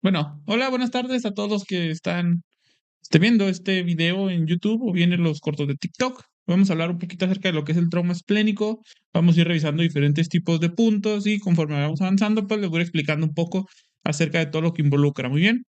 Bueno, hola, buenas tardes a todos los que están viendo este video en YouTube o bien en los cortos de TikTok. Vamos a hablar un poquito acerca de lo que es el trauma esplénico. Vamos a ir revisando diferentes tipos de puntos y conforme vamos avanzando, pues les voy explicando un poco acerca de todo lo que involucra. Muy bien.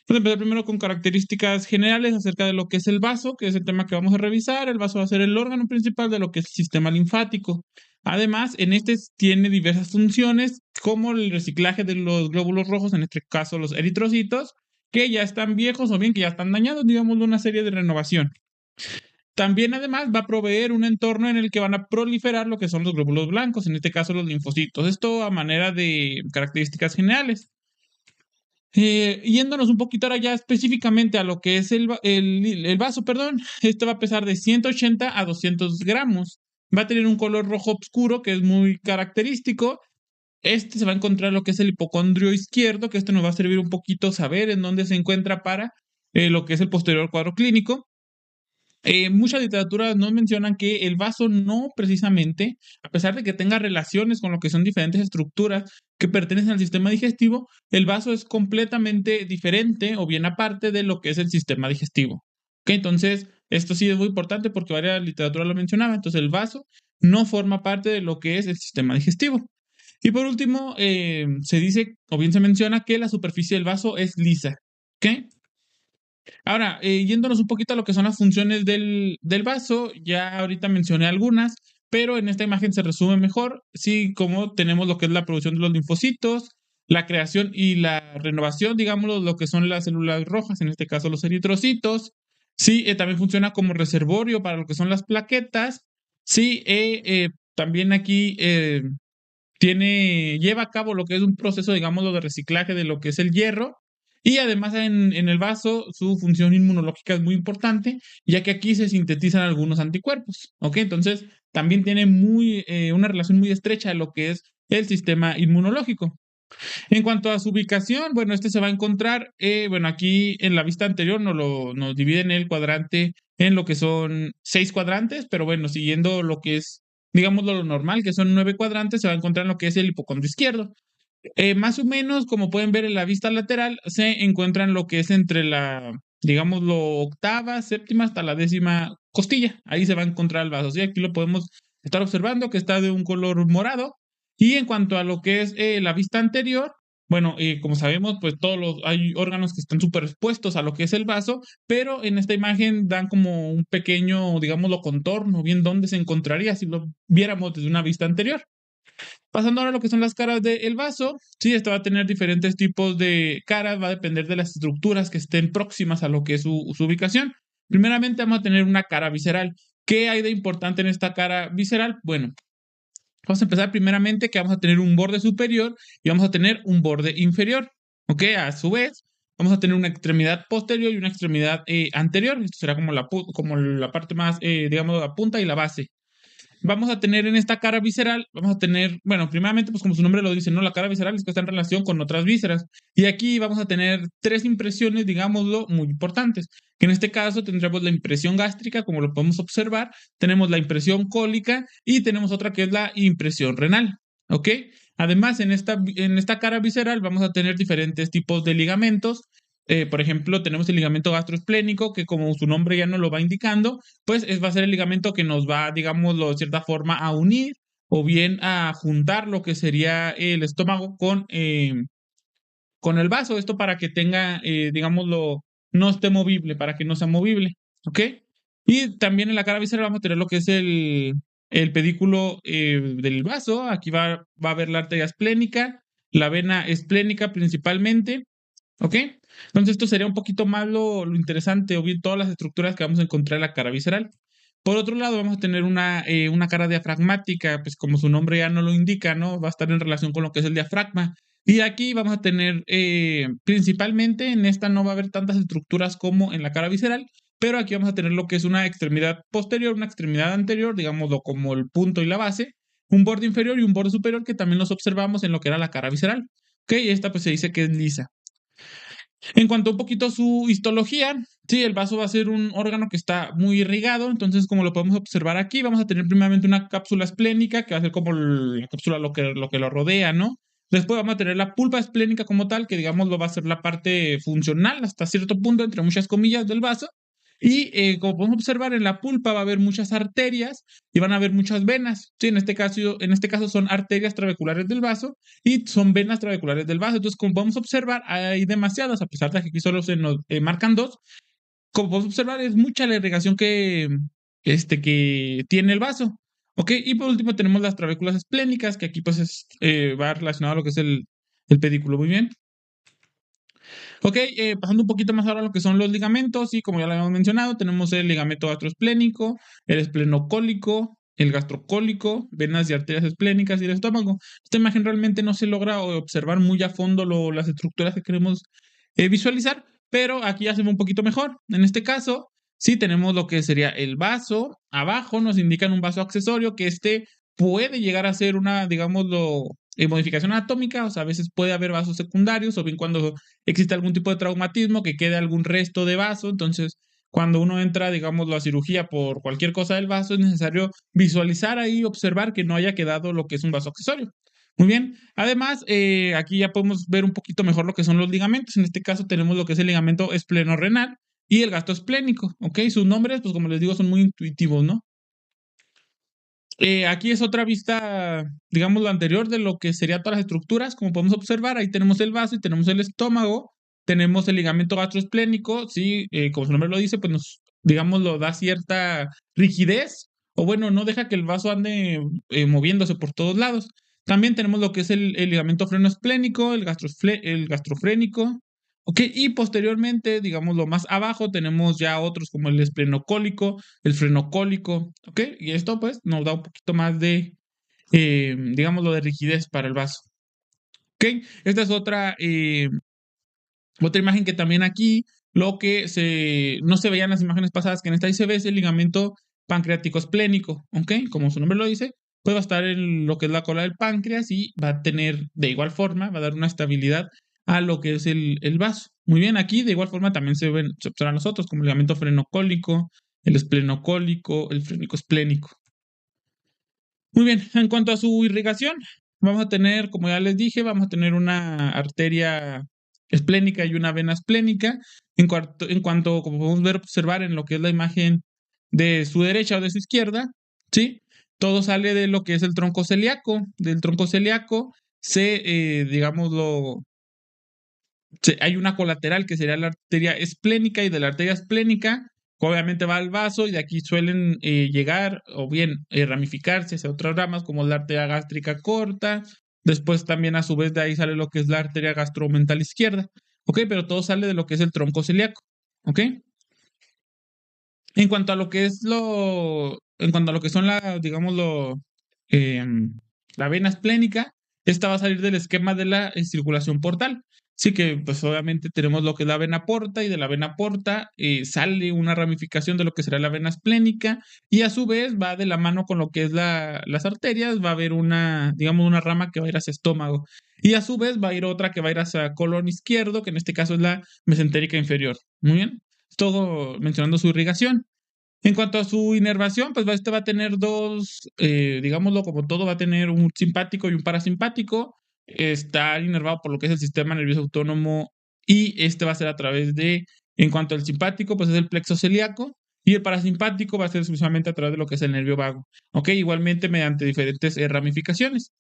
Vamos a empezar primero con características generales acerca de lo que es el vaso, que es el tema que vamos a revisar. El vaso va a ser el órgano principal de lo que es el sistema linfático. Además, en este tiene diversas funciones, como el reciclaje de los glóbulos rojos, en este caso los eritrocitos, que ya están viejos o bien que ya están dañados, digamos, de una serie de renovación. También, además, va a proveer un entorno en el que van a proliferar lo que son los glóbulos blancos, en este caso los linfocitos. Esto a manera de características generales. Yéndonos un poquito ahora ya específicamente a lo que es el vaso, perdón, este va a pesar de 180 a 200 gramos. Va a tener un color rojo oscuro que es muy característico. Este se va a encontrar lo que es el hipocondrio izquierdo, que esto nos va a servir un poquito saber en dónde se encuentra para lo que es el posterior cuadro clínico. Muchas literaturas nos mencionan que el vaso no precisamente, a pesar de que tenga relaciones con lo que son diferentes estructuras que pertenecen al sistema digestivo, el vaso es completamente diferente o bien aparte de lo que es el sistema digestivo. ¿Ok? Entonces, esto sí es muy importante porque varias literaturas lo mencionaban. Entonces, el vaso no forma parte de lo que es el sistema digestivo. Y por último, se dice o bien se menciona que la superficie del vaso es lisa. ¿Ok? Ahora, yéndonos un poquito a lo que son las funciones del vaso, ya ahorita mencioné algunas, pero en esta imagen se resume mejor. Sí, como tenemos lo que es la producción de los linfocitos, la creación y la renovación, digamos, lo que son las células rojas, en este caso los eritrocitos. Sí, también funciona como reservorio para lo que son las plaquetas. Sí, también aquí lleva a cabo lo que es un proceso, digamos, de reciclaje de lo que es el hierro. Y además en el vaso su función inmunológica es muy importante, ya que aquí se sintetizan algunos anticuerpos. ¿Ok? Entonces también tiene una relación muy estrecha a lo que es el sistema inmunológico. En cuanto a su ubicación, bueno, este se va a encontrar, bueno, aquí en la vista anterior nos dividen el cuadrante en lo que son 6 cuadrantes, pero bueno, siguiendo lo que es, digamos, lo normal, que son 9 cuadrantes, se va a encontrar en lo que es el hipocondrio izquierdo. Más o menos, como pueden ver en la vista lateral, se encuentran lo que es entre digamos, lo octava, séptima hasta la 10ª costilla. Ahí se va a encontrar el vaso. ¿Sí? Aquí lo podemos estar observando que está de un color morado. Y en cuanto a lo que es la vista anterior, bueno, como sabemos, pues hay órganos que están superpuestos a lo que es el vaso, pero en esta imagen dan como un pequeño, digámoslo, contorno, bien dónde se encontraría si lo viéramos desde una vista anterior. Pasando ahora a lo que son las caras del vaso, sí, esto va a tener diferentes tipos de caras, va a depender de las estructuras que estén próximas a lo que es su ubicación. Primeramente vamos a tener una cara visceral. ¿Qué hay de importante en esta cara visceral? Bueno, vamos a empezar primeramente que vamos a tener un borde superior y vamos a tener un borde inferior. ¿Ok? A su vez, vamos a tener una extremidad posterior y una extremidad anterior. Esto será como la parte más, digamos, la punta y la base. Vamos a tener en esta cara visceral, vamos a tener, bueno, primeramente, pues como su nombre lo dice, ¿no? La cara visceral es que está en relación con otras vísceras. Y aquí vamos a tener 3 impresiones, digámoslo, muy importantes. Que en este caso tendremos la impresión gástrica, como lo podemos observar, tenemos la impresión cólica y tenemos otra que es la impresión renal. ¿Ok? Además, en esta cara visceral vamos a tener diferentes tipos de ligamentos. Por ejemplo, tenemos el ligamento gastroesplénico, que como su nombre ya nos lo va indicando, pues va a ser el ligamento que nos va, digámoslo, de cierta forma a unir o bien a juntar lo que sería el estómago con el vaso. Esto para que tenga, digámoslo, no esté movible, para que no sea movible. ¿Ok? Y también en la cara visceral vamos a tener lo que es el pedículo del vaso. Aquí va a haber la arteria esplénica, la vena esplénica principalmente. ¿Ok? Entonces esto sería un poquito más lo interesante o bien todas las estructuras que vamos a encontrar en la cara visceral. Por otro lado, vamos a tener una cara diafragmática, pues como su nombre ya no lo indica, ¿no? Va a estar en relación con lo que es el diafragma. Y aquí vamos a tener, principalmente en esta no va a haber tantas estructuras como en la cara visceral, pero aquí vamos a tener lo que es una extremidad posterior, una extremidad anterior, digámoslo como el punto y la base, un borde inferior y un borde superior que también los observamos en lo que era la cara visceral. ¿Ok? Y esta pues se dice que es lisa. En cuanto a un poquito a su histología, sí, el vaso va a ser un órgano que está muy irrigado, entonces como lo podemos observar aquí, vamos a tener primeramente una cápsula esplénica, que va a ser como la cápsula lo que lo rodea, ¿no? Después vamos a tener la pulpa esplénica como tal, que digamos lo va a ser la parte funcional hasta cierto punto, entre muchas comillas, del vaso. Y como podemos observar, en la pulpa va a haber muchas arterias y van a haber muchas venas. Sí, en este caso son arterias trabeculares del vaso y son venas trabeculares del vaso. Entonces, como podemos observar, hay demasiadas, a pesar de que aquí solo se nos marcan dos. Como podemos observar, es mucha la irrigación que tiene el vaso. ¿Ok? Y por último tenemos las trabéculas esplénicas, que aquí pues va relacionado a lo que es el pedículo. Muy bien. Ok, pasando un poquito más ahora a lo que son los ligamentos, y como ya lo habíamos mencionado, tenemos el ligamento gastroesplénico, el esplenocólico, el gastrocólico, venas y arterias esplénicas y el estómago. Esta imagen realmente no se logra observar muy a fondo las estructuras que queremos visualizar, pero aquí ya se ve un poquito mejor. En este caso, sí tenemos lo que sería el vaso. Abajo nos indican un vaso accesorio que puede llegar a ser una, digámoslo, modificación anatómica, o sea, a veces puede haber vasos secundarios, o bien cuando existe algún tipo de traumatismo, que quede algún resto de vaso. Entonces, cuando uno entra, digámoslo, a cirugía por cualquier cosa del vaso, es necesario visualizar ahí, observar que no haya quedado lo que es un vaso accesorio. Muy bien. Además, aquí ya podemos ver un poquito mejor lo que son los ligamentos. En este caso tenemos lo que es el ligamento esplenorrenal y el gastroesplénico. ¿Ok? Sus nombres, pues como les digo, son muy intuitivos, ¿no? Aquí es otra vista, digamos, lo anterior de lo que serían todas las estructuras. Como podemos observar, ahí tenemos el vaso y tenemos el estómago, tenemos el ligamento gastroesplénico, sí, como su nombre lo dice, pues digamos, lo da cierta rigidez, o bueno, no deja que el vaso ande moviéndose por todos lados. También tenemos lo que es el ligamento frenoesplénico, el gastrofrénico, ok, y posteriormente, digamos, lo más abajo tenemos ya otros como el esplenocólico, el frenocólico, ¿ok? Y esto pues nos da un poquito más de, digamos, lo de rigidez para el vaso, ¿ok? Esta es otra imagen que también aquí, lo que no se veía en las imágenes pasadas, que en esta ahí se ve, es el ligamento pancreático esplénico, ¿ok? Como su nombre lo dice, pues va a estar en lo que es la cola del páncreas y va a tener de igual forma, va a dar una estabilidad a lo que es el vaso. Muy bien, aquí de igual forma también se observan los otros, como el ligamento frenocólico, el esplenocólico, el frénico esplénico. Muy bien, en cuanto a su irrigación, vamos a tener, como ya les dije, vamos a tener una arteria esplénica y una vena esplénica. Como podemos ver, observar en lo que es la imagen de su derecha o de su izquierda, ¿sí? Todo sale de lo que es el tronco celíaco. Del tronco celíaco digámoslo, hay una colateral que sería la arteria esplénica, y de la arteria esplénica obviamente va al vaso, y de aquí suelen llegar o bien ramificarse hacia otras ramas como la arteria gástrica corta. Después también a su vez de ahí sale lo que es la arteria gastromental izquierda. ¿Ok? Pero todo sale de lo que es el tronco celíaco. ¿Ok? En cuanto a lo que en cuanto a lo que son la vena esplénica, esta va a salir del esquema de la circulación portal. Sí que, pues obviamente tenemos lo que es la vena porta, y de la vena porta sale una ramificación de lo que será la vena esplénica, y a su vez va de la mano con lo que es las arterias. Va a haber digamos, una rama que va a ir hacia estómago, y a su vez va a ir otra que va a ir hacia colon izquierdo, que en este caso es la mesentérica inferior. Muy bien. Todo mencionando su irrigación. En cuanto a su inervación, pues este va a tener dos, digámoslo como todo, va a tener un simpático y un parasimpático. Está inervado por lo que es el sistema nervioso autónomo, y este va a ser a través en cuanto al simpático, pues es el plexo celíaco, y el parasimpático va a ser exclusivamente a través de lo que es el nervio vago. ¿Ok? Igualmente mediante diferentes ramificaciones.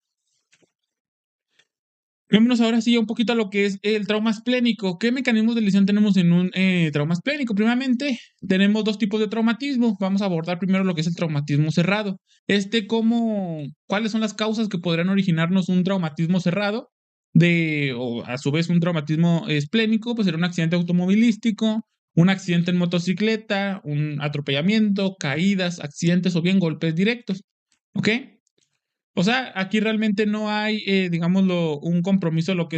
Vámonos ahora sí un poquito a lo que es el trauma esplénico. ¿Qué mecanismos de lesión tenemos en un trauma esplénico? Primeramente, tenemos dos tipos de traumatismo. Vamos a abordar primero lo que es el traumatismo cerrado. ¿Cuáles son las causas que podrían originarnos un traumatismo cerrado? O a su vez un traumatismo esplénico, pues será un accidente automovilístico, un accidente en motocicleta, un atropellamiento, caídas, accidentes o bien golpes directos. ¿Ok? O sea, aquí realmente no hay, digámoslo, un compromiso de lo que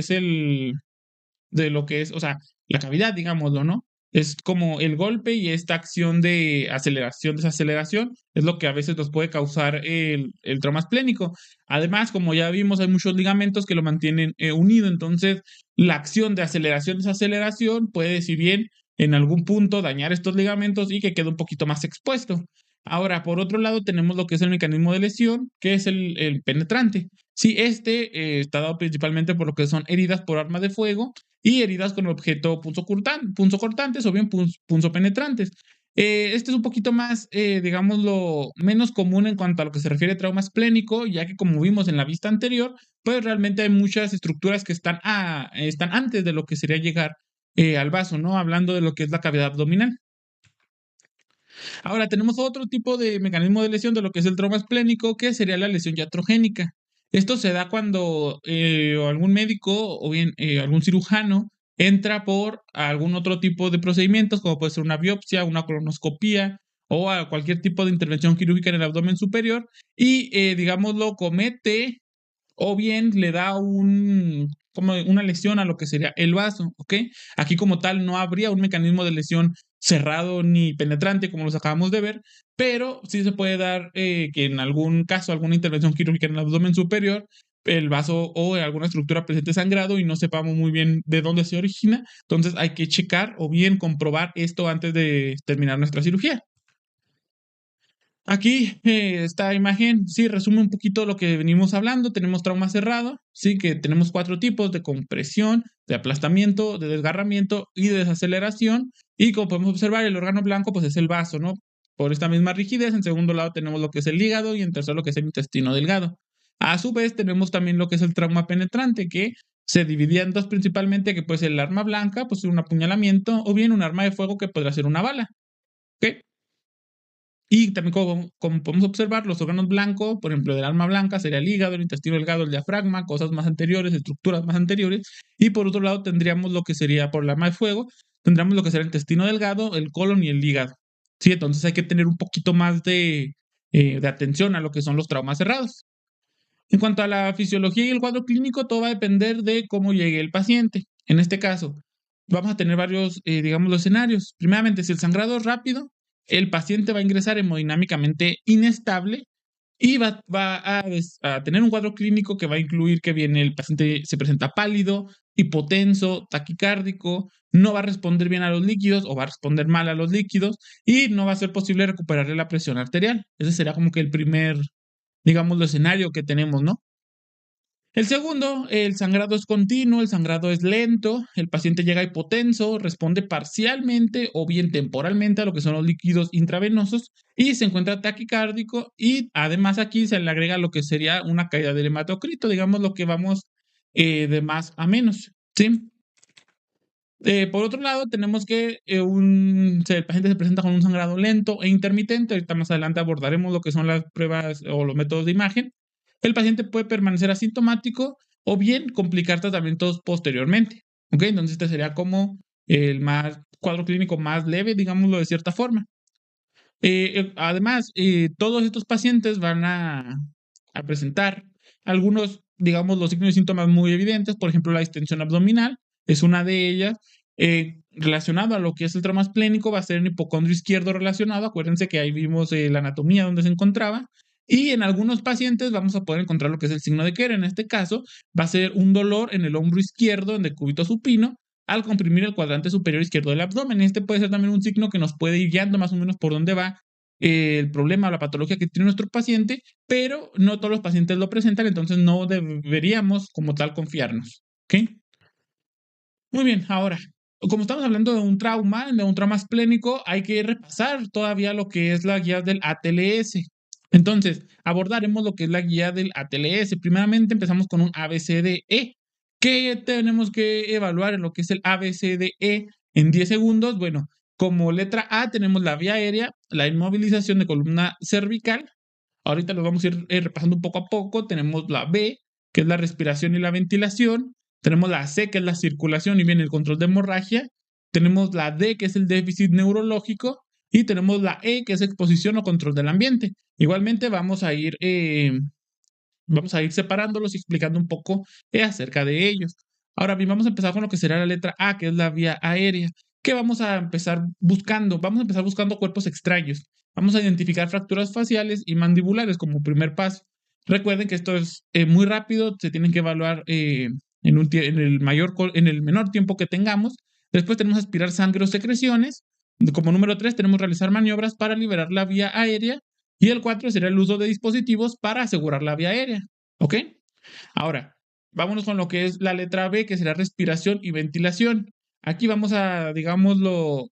es o sea, la cavidad, digámoslo, ¿no? Es como el golpe, y esta acción de aceleración, desaceleración, es lo que a veces nos puede causar el trauma esplénico. Además, como ya vimos, hay muchos ligamentos que lo mantienen unido. Entonces, la acción de aceleración, desaceleración puede, si bien en algún punto, dañar estos ligamentos y que quede un poquito más expuesto. Ahora, por otro lado, tenemos lo que es el mecanismo de lesión, que es el penetrante. Sí, está dado principalmente por lo que son heridas por arma de fuego y heridas con objeto punzocortantes o bien punzopenetrantes. Este es un poquito más, digámoslo, menos común en cuanto a lo que se refiere a trauma esplénico, ya que como vimos en la vista anterior, pues realmente hay muchas estructuras que están antes de lo que sería llegar al vaso, ¿no? Hablando de lo que es la cavidad abdominal. Ahora tenemos otro tipo de mecanismo de lesión de lo que es el trauma esplénico, que sería la lesión iatrogénica. Esto se da cuando algún médico o bien algún cirujano entra por algún otro tipo de procedimientos, como puede ser una biopsia, una colonoscopía o a cualquier tipo de intervención quirúrgica en el abdomen superior y, digámoslo, comete o bien le da como una lesión a lo que sería el vaso, ¿ok? Aquí como tal no habría un mecanismo de lesión cerrado ni penetrante como los acabamos de ver, pero sí se puede dar que en algún caso, alguna intervención quirúrgica en el abdomen superior, el vaso o alguna estructura presente sangrado y no sepamos muy bien de dónde se origina, entonces hay que checar o bien comprobar esto antes de terminar nuestra cirugía. Aquí esta imagen sí resume un poquito lo que venimos hablando. Tenemos trauma cerrado, sí que tenemos 4 tipos de compresión, de aplastamiento, de desgarramiento y de desaceleración. Y como podemos observar, el órgano blanco pues es el vaso, ¿no? Por esta misma rigidez. En segundo lado tenemos lo que es el hígado y en tercer lo que es el intestino delgado. A su vez tenemos también lo que es el trauma penetrante, que se dividía en dos principalmente, que puede ser el arma blanca, pues un apuñalamiento, o bien un arma de fuego que podrá ser una bala. ¿Ok? Y también como podemos observar, los órganos blancos, por ejemplo, del alma blanca sería el hígado, el intestino delgado, el diafragma, cosas más anteriores, estructuras más anteriores. Y por otro lado tendríamos lo que sería por el arma de fuego, tendríamos lo que sería el intestino delgado, el colon y el hígado. Sí, entonces hay que tener un poquito más de atención a lo que son los traumas cerrados. En cuanto a la fisiología y el cuadro clínico, todo va a depender de cómo llegue el paciente. En este caso, vamos a tener varios, digamos, los escenarios. Primeramente, si el sangrado es rápido, el paciente va a ingresar hemodinámicamente inestable y va a tener un cuadro clínico que va a incluir que viene el paciente se presenta pálido, hipotenso, taquicárdico, no va a responder bien a los líquidos o va a responder mal a los líquidos y no va a ser posible recuperarle la presión arterial. Ese sería como que el primer, digamos, el escenario que tenemos, ¿no? El segundo, el sangrado es continuo, el sangrado es lento, el paciente llega hipotenso, responde parcialmente o bien temporalmente a lo que son los líquidos intravenosos y se encuentra taquicárdico y además aquí se le agrega lo que sería una caída del hematocrito, digamos lo que vamos de más a menos, ¿sí? Por otro lado, tenemos que el paciente se presenta con un sangrado lento e intermitente. Ahorita más adelante abordaremos lo que son las pruebas o los métodos de imagen. El paciente puede permanecer asintomático o bien complicar tratamientos posteriormente. ¿Ok? Entonces, este sería como el cuadro clínico más leve, digámoslo de cierta forma. Además, todos estos pacientes van a presentar algunos, digamos, los signos y síntomas muy evidentes. Por ejemplo, la distensión abdominal es una de ellas. Relacionado a lo que es el trauma esplénico, va a ser el hipocondrio izquierdo relacionado. Acuérdense que ahí vimos la anatomía donde se encontraba. Y en algunos pacientes vamos a poder encontrar lo que es el signo de Keren. En este caso, va a ser un dolor en el hombro izquierdo, en el cúbito supino, al comprimir el cuadrante superior izquierdo del abdomen. Este puede ser también un signo que nos puede ir guiando más o menos por dónde va el problema o la patología que tiene nuestro paciente, pero no todos los pacientes lo presentan, entonces no deberíamos como tal confiarnos. ¿Ok? Muy bien, ahora, como estamos hablando de un trauma esplénico, hay que repasar todavía lo que es la guía del ATLS. Entonces, abordaremos lo que es la guía del ATLS. Primeramente empezamos con un ABCDE. ¿Qué tenemos que evaluar en lo que es el ABCDE en 10 segundos? Bueno, como letra A tenemos la vía aérea, la inmovilización de columna cervical. Ahorita lo vamos a ir repasando poco a poco. Tenemos la B, que es la respiración y la ventilación. Tenemos la C, que es la circulación y viene el control de hemorragia. Tenemos la D, que es el déficit neurológico. Y tenemos la E, que es exposición o control del ambiente. Igualmente vamos a ir separándolos y explicando un poco acerca de ellos. Ahora bien, vamos a empezar con lo que será la letra A, que es la vía aérea. ¿Qué vamos a empezar buscando? Vamos a empezar buscando cuerpos extraños. Vamos a identificar fracturas faciales y mandibulares como primer paso. Recuerden que esto es muy rápido, se tienen que evaluar en el menor tiempo que tengamos. Después tenemos aspirar sangre o secreciones. Como número 3 tenemos realizar maniobras para liberar la vía aérea. Y el 4 sería el uso de dispositivos para asegurar la vía aérea. ¿Ok? Ahora, vámonos con lo que es la letra B, que será respiración y ventilación. Aquí vamos a, digámoslo,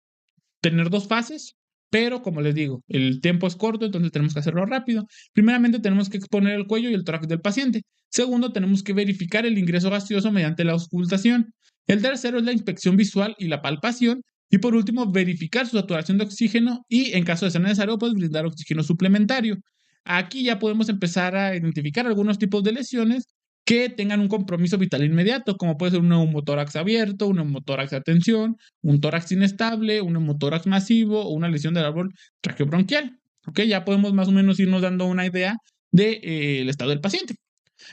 tener dos fases, pero como les digo, el tiempo es corto, entonces tenemos que hacerlo rápido. Primeramente, tenemos que exponer el cuello y el tórax del paciente. Segundo, tenemos que verificar el ingreso gaseoso mediante la auscultación. El tercero es la inspección visual y la palpación. Y por último, verificar su saturación de oxígeno y, en caso de ser necesario, pues brindar oxígeno suplementario. Aquí ya podemos empezar a identificar algunos tipos de lesiones que tengan un compromiso vital inmediato, como puede ser un neumotórax abierto, un neumotórax de tensión, un tórax inestable, un neumotórax masivo o una lesión del árbol traqueobronquial. ¿Ok? Ya podemos más o menos irnos dando una idea del estado del paciente.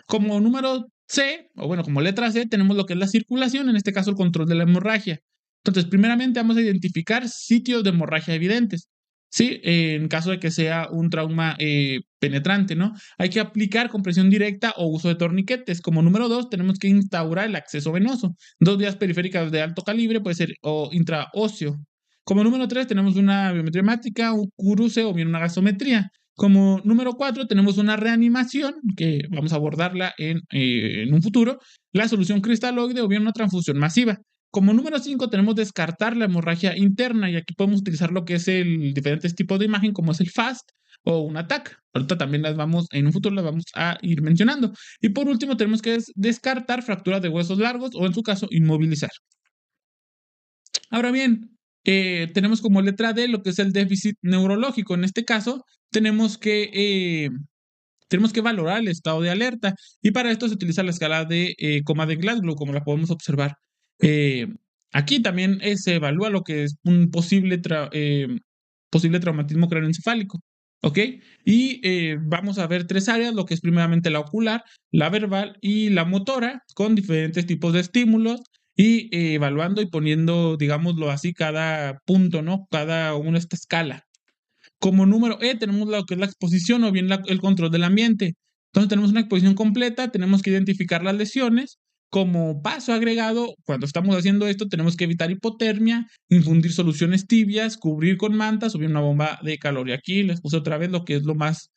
Como número C, o bueno, como letra C, tenemos lo que es la circulación, en este caso el control de la hemorragia. Entonces, primeramente vamos a identificar sitios de hemorragia evidentes. Sí, en caso de que sea un trauma penetrante, ¿no? Hay que aplicar compresión directa o uso de torniquetes. Como número 2, tenemos que instaurar el acceso venoso. Dos vías periféricas de alto calibre, puede ser o intraóseo. Como número 3, tenemos una biometría hemática, un cruce o bien una gasometría. Como número 4, tenemos una reanimación, que vamos a abordarla en un futuro, la solución cristaloide o bien una transfusión masiva. Como número 5, tenemos descartar la hemorragia interna, y aquí podemos utilizar lo que es el diferentes tipos de imagen, como es el FAST o un ATAC. Ahorita también en un futuro las vamos a ir mencionando. Y por último, tenemos que descartar fracturas de huesos largos o, en su caso, inmovilizar. Ahora bien, tenemos como letra D lo que es el déficit neurológico. En este caso, tenemos que valorar el estado de alerta, y para esto se utiliza la escala de coma de Glasgow, como la podemos observar. Eh, Aquí también se evalúa lo que es un posible traumatismo craneoencefálico. ¿Ok? Y vamos a ver tres áreas, lo que es primeramente la ocular, la verbal y la motora, con diferentes tipos de estímulos, y evaluando y poniendo, digámoslo así, cada punto, ¿no? Cada una de esta escala. Como número E tenemos lo que es la exposición o bien el control del ambiente. Entonces tenemos una exposición completa, tenemos que identificar las lesiones. Como paso agregado, cuando estamos haciendo esto, tenemos que evitar hipotermia, infundir soluciones tibias, cubrir con mantas o bien una bomba de calor. Y aquí les puse otra vez lo que es lo más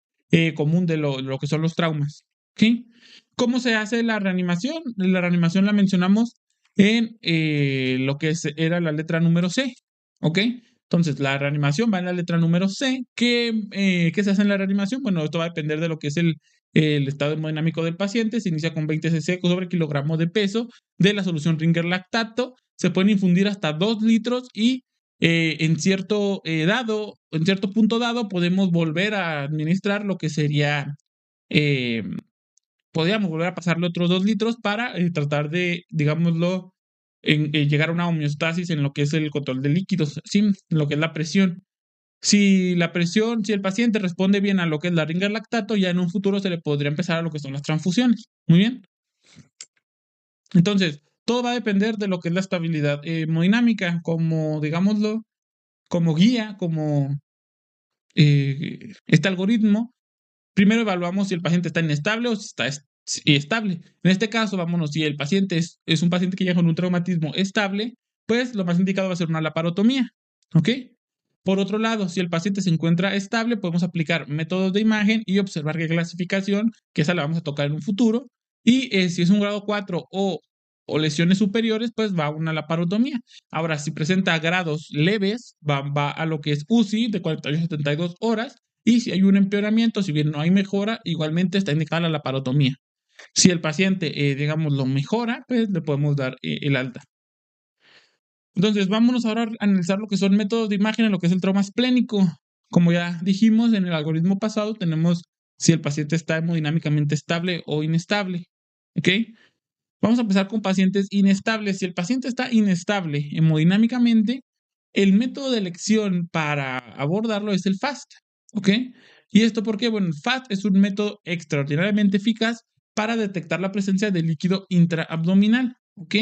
común de lo que son los traumas. ¿Sí? ¿Cómo se hace la reanimación? La reanimación la mencionamos en lo que era la letra número C. ¿Ok? Entonces, la reanimación va en la letra número C. ¿Qué se hace en la reanimación? Bueno, esto va a depender de lo que es el estado hemodinámico del paciente. Se inicia con 20 cc sobre kilogramo de peso de la solución Ringer lactato. Se pueden infundir hasta 2 litros y en cierto punto dado, podemos volver a administrar lo que sería, eh, podríamos volver a pasarle otros 2 litros para tratar de, digámoslo, llegar a una homeostasis en lo que es el control de líquidos, ¿sí? En lo que es la presión. Si el paciente responde bien a lo que es la Ringer lactato, ya en un futuro se le podría empezar a lo que son las transfusiones. Muy bien. Entonces, todo va a depender de lo que es la estabilidad hemodinámica, como, digámoslo, como guía, como este algoritmo. Primero evaluamos si el paciente está inestable o si está estable. En este caso, vámonos, si el paciente es un paciente que llega con un traumatismo estable, pues lo más indicado va a ser una laparotomía. ¿Ok? Por otro lado, si el paciente se encuentra estable, podemos aplicar métodos de imagen y observar qué clasificación, que esa la vamos a tocar en un futuro. Y si es un grado 4 o lesiones superiores, pues va a una laparotomía. Ahora, si presenta grados leves, va a lo que es UCI de 48 a 72 horas. Y si hay un empeoramiento, si bien no hay mejora, igualmente está indicada la laparotomía. Si el paciente, digamos, lo mejora, pues le podemos dar el alta. Entonces, vámonos ahora a analizar lo que son métodos de imagen en lo que es el trauma esplénico. Como ya dijimos en el algoritmo pasado, tenemos si el paciente está hemodinámicamente estable o inestable. ¿Ok? Vamos a empezar con pacientes inestables. Si el paciente está inestable hemodinámicamente, el método de elección para abordarlo es el FAST. ¿Ok? ¿Y esto por qué? Bueno, el FAST es un método extraordinariamente eficaz para detectar la presencia de líquido intraabdominal. ¿Ok?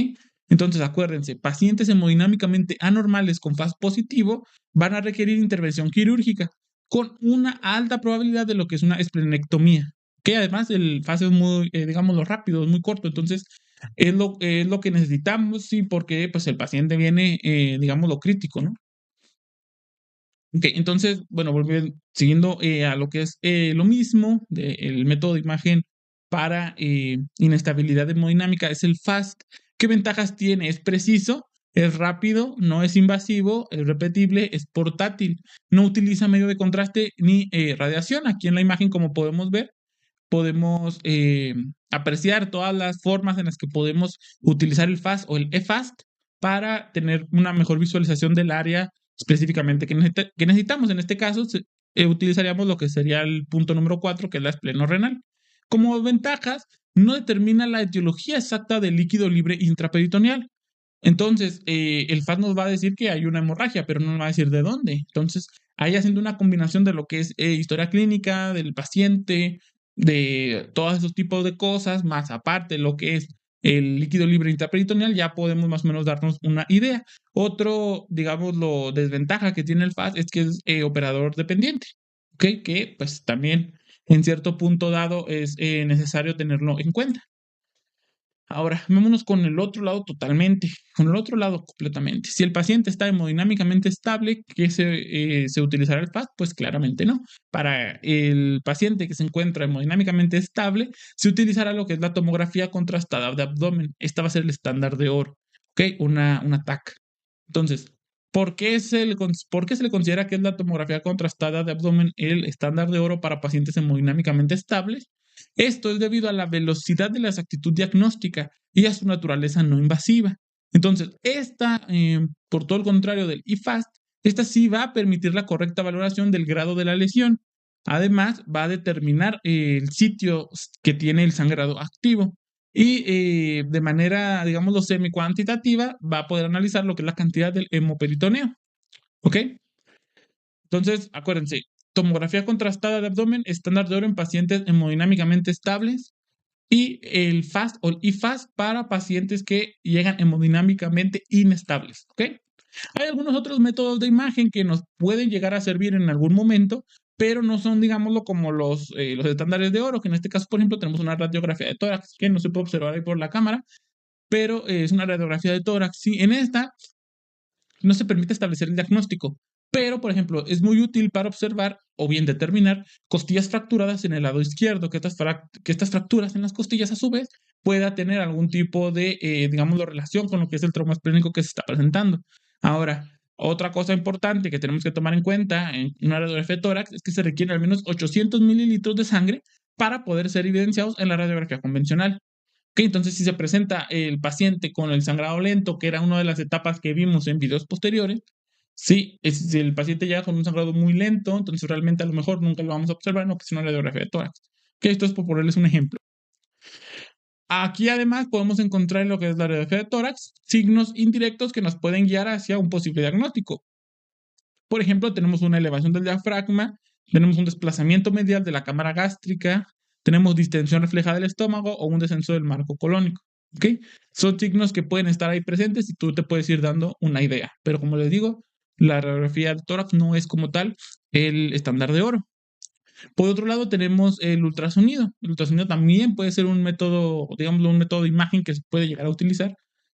Entonces, acuérdense, pacientes hemodinámicamente anormales con FAST positivo van a requerir intervención quirúrgica con una alta probabilidad de lo que es una esplenectomía. Que además el FAST es muy, digámoslo, rápido, es muy corto. Entonces, es lo que necesitamos, sí, porque pues el paciente viene, digamos, lo crítico, ¿no? Ok, entonces, bueno, siguiendo a lo que es lo mismo del método de imagen para inestabilidad hemodinámica es el FAST. ¿Qué ventajas tiene? Es preciso, es rápido, no es invasivo, es repetible, es portátil, no utiliza medio de contraste ni radiación. Aquí en la imagen, como podemos ver, podemos apreciar todas las formas en las que podemos utilizar el FAST o el eFAST para tener una mejor visualización del área específicamente que necesitamos. En este caso, utilizaríamos lo que sería el punto número 4, que es la espleno-renal. Como ventajas, no determina la etiología exacta del líquido libre intraperitoneal. Entonces, el FAST nos va a decir que hay una hemorragia, pero no nos va a decir de dónde. Entonces, ahí haciendo una combinación de lo que es historia clínica del paciente, de todos esos tipos de cosas, más aparte lo que es el líquido libre intraperitoneal, ya podemos más o menos darnos una idea. Otro, digamos, lo desventaja que tiene el FAST es que es operador dependiente, ¿ok? Que pues también en cierto punto dado es necesario tenerlo en cuenta. Ahora, vámonos con el otro lado totalmente, con el otro lado completamente. Si el paciente está hemodinámicamente estable, ¿qué se utilizará el FAST? Pues claramente no. Para el paciente que se encuentra hemodinámicamente estable, se utilizará lo que es la tomografía contrastada de abdomen. Esta va a ser el estándar de oro, ¿ok? Una TAC. Entonces, ¿por qué se le considera que es la tomografía contrastada de abdomen el estándar de oro para pacientes hemodinámicamente estables? Esto es debido a la velocidad de la exactitud diagnóstica y a su naturaleza no invasiva. Entonces, por todo el contrario del eFAST, esta sí va a permitir la correcta valoración del grado de la lesión. Además, va a determinar el sitio que tiene el sangrado activo y de manera, digámoslo, semi-cuantitativa, va a poder analizar lo que es la cantidad del hemoperitoneo. ¿Ok? Entonces, acuérdense, tomografía contrastada de abdomen, estándar de oro en pacientes hemodinámicamente estables y el FAST o el eFAST para pacientes que llegan hemodinámicamente inestables. ¿Ok? Hay algunos otros métodos de imagen que nos pueden llegar a servir en algún momento, pero no son, digámoslo, como los estándares de oro, que en este caso, por ejemplo, tenemos una radiografía de tórax, que no se puede observar ahí por la cámara, pero es una radiografía de tórax. Sí, en esta no se permite establecer el diagnóstico, pero, por ejemplo, es muy útil para observar o bien determinar costillas fracturadas en el lado izquierdo, que estas fracturas en las costillas, a su vez, pueda tener algún tipo de, digámoslo, relación con lo que es el trauma esplénico que se está presentando. Ahora, otra cosa importante que tenemos que tomar en cuenta en una radiografía de tórax es que se requieren al menos 800 mililitros de sangre para poder ser evidenciados en la radiografía convencional. Ok, entonces, si se presenta el paciente con el sangrado lento, que era una de las etapas que vimos en videos posteriores, si el paciente llega con un sangrado muy lento, entonces realmente a lo mejor nunca lo vamos a observar, no que es una radiografía de tórax. Ok, esto es por ponerles un ejemplo. Aquí además podemos encontrar en lo que es la radiografía de tórax signos indirectos que nos pueden guiar hacia un posible diagnóstico. Por ejemplo, tenemos una elevación del diafragma, tenemos un desplazamiento medial de la cámara gástrica, tenemos distensión reflejada del estómago o un descenso del marco colónico. ¿Ok? Son signos que pueden estar ahí presentes y tú te puedes ir dando una idea. Pero como les digo, la radiografía de tórax no es como tal el estándar de oro. Por otro lado, tenemos el ultrasonido. El ultrasonido también puede ser un método, digámoslo, un método de imagen que se puede llegar a utilizar,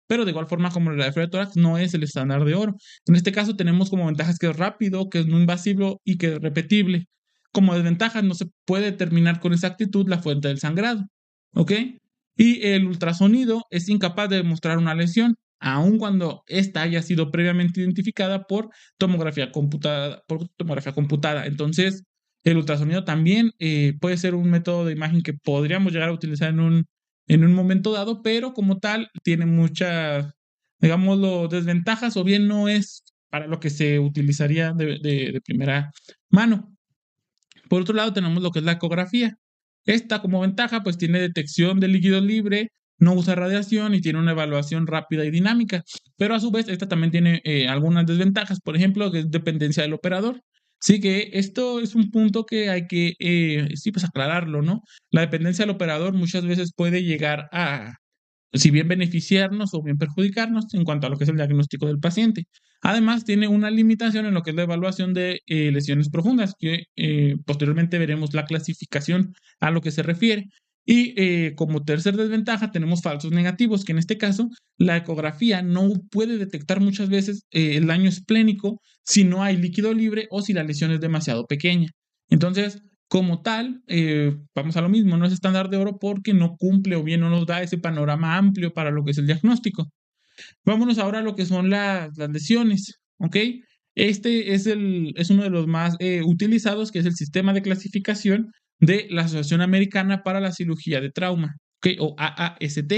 pero de igual forma como la radiografía de tórax no es el estándar de oro. En este caso tenemos como ventajas que es rápido, que es no invasivo y que es repetible. Como desventajas no se puede determinar con exactitud la fuente del sangrado, ¿ok? Y el ultrasonido es incapaz de demostrar una lesión, aun cuando ésta haya sido previamente identificada por tomografía computada. Entonces, el ultrasonido también puede ser un método de imagen que podríamos llegar a utilizar en un momento dado, pero como tal tiene muchas, digámoslo, desventajas o bien no es para lo que se utilizaría de primera mano. Por otro lado, tenemos lo que es la ecografía. Esta, como ventaja, pues tiene detección de líquido libre, no usa radiación y tiene una evaluación rápida y dinámica. Pero a su vez, esta también tiene algunas desventajas, por ejemplo, que es dependencia del operador. Sí que esto es un punto que hay que, sí, pues aclararlo, ¿no? La dependencia del operador muchas veces puede llegar a, si bien beneficiarnos o bien perjudicarnos en cuanto a lo que es el diagnóstico del paciente. Además, tiene una limitación en lo que es la evaluación de lesiones profundas, que posteriormente veremos la clasificación a lo que se refiere. Y como tercer desventaja tenemos falsos negativos, que en este caso la ecografía no puede detectar muchas veces el daño esplénico si no hay líquido libre o si la lesión es demasiado pequeña. Entonces, como tal, vamos a lo mismo, no es estándar de oro porque no cumple o bien no nos da ese panorama amplio para lo que es el diagnóstico. Vámonos ahora a lo que son las lesiones, ¿ok? Este es uno de los más utilizados, que es el sistema de clasificación de la Asociación Americana para la Cirugía de Trauma, ¿ok? O AAST.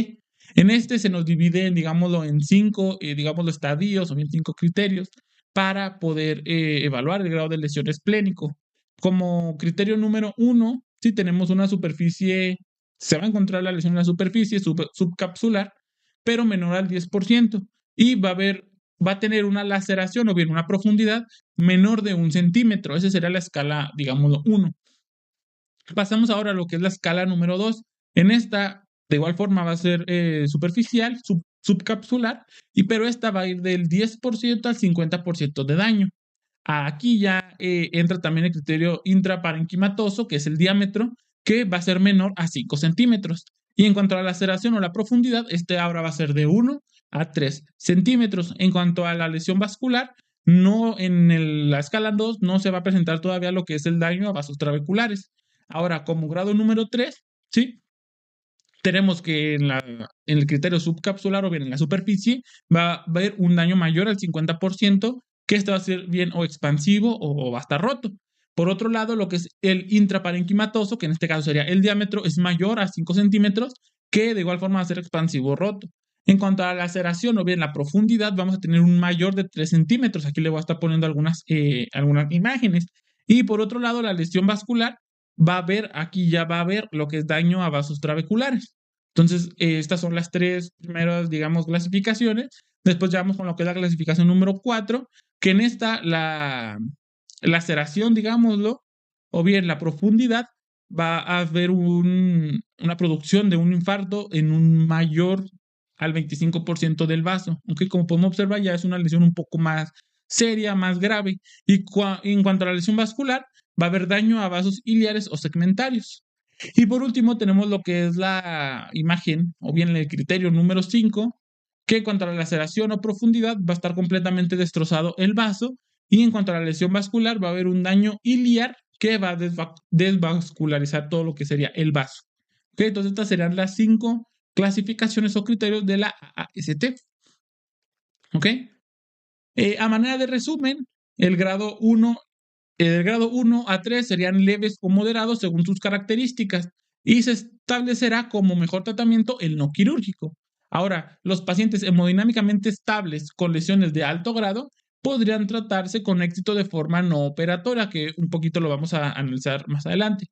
En este se nos divide, digámoslo, en 5, digámoslo, estadios o bien 5 criterios para poder evaluar el grado de lesión esplénico. Como criterio número 1, si tenemos una superficie, se va a encontrar la lesión en la superficie subcapsular, pero menor al 10%, y va a tener una laceración o bien una profundidad menor de 1 centímetro. Esa sería la escala, digámoslo, 1. Pasamos ahora a lo que es la escala número 2. En esta, de igual forma, va a ser superficial, subcapsular, pero esta va a ir del 10% al 50% de daño. Aquí ya entra también el criterio intraparenquimatoso, que es el diámetro, que va a ser menor a 5 centímetros. Y en cuanto a la laceración o la profundidad, este ahora va a ser de 1 a 3 centímetros. En cuanto a la lesión vascular, no la escala 2 no se va a presentar todavía lo que es el daño a vasos trabeculares. Ahora, como grado número 3, ¿sí? Tenemos que en el criterio subcapsular o bien en la superficie va a haber un daño mayor al 50%, que este va a ser bien o expansivo o va a estar roto. Por otro lado, lo que es el intraparenquimatoso, que en este caso sería el diámetro, es mayor a 5 centímetros, que de igual forma va a ser expansivo o roto. En cuanto a la laceración o bien la profundidad, vamos a tener un mayor de 3 centímetros. Aquí le voy a estar poniendo algunas imágenes. Y por otro lado, la lesión vascular aquí ya va a haber lo que es daño a vasos trabeculares. Entonces, estas son las 3 primeras, digamos, clasificaciones. Después ya vamos con lo que es la clasificación número 4, que en esta la laceración, digámoslo, o bien la profundidad, va a haber una producción de un infarto en un mayor al 25% del vaso. Aunque como podemos observar, ya es una lesión un poco más seria, más grave. Y en cuanto a la lesión vascular, va a haber daño a vasos iliares o segmentarios. Y por último tenemos lo que es la imagen o bien el criterio número 5, que en cuanto a la laceración o profundidad va a estar completamente destrozado el vaso, y en cuanto a la lesión vascular va a haber un daño iliar que va a desvascularizar todo lo que sería el vaso. ¿Okay? Entonces estas serían las 5 clasificaciones o criterios de la AAST. ¿Ok? A manera de resumen, el grado 1 a 3 serían leves o moderados según sus características y se establecerá como mejor tratamiento el no quirúrgico. Ahora, los pacientes hemodinámicamente estables con lesiones de alto grado podrían tratarse con éxito de forma no operatoria, que un poquito lo vamos a analizar más adelante.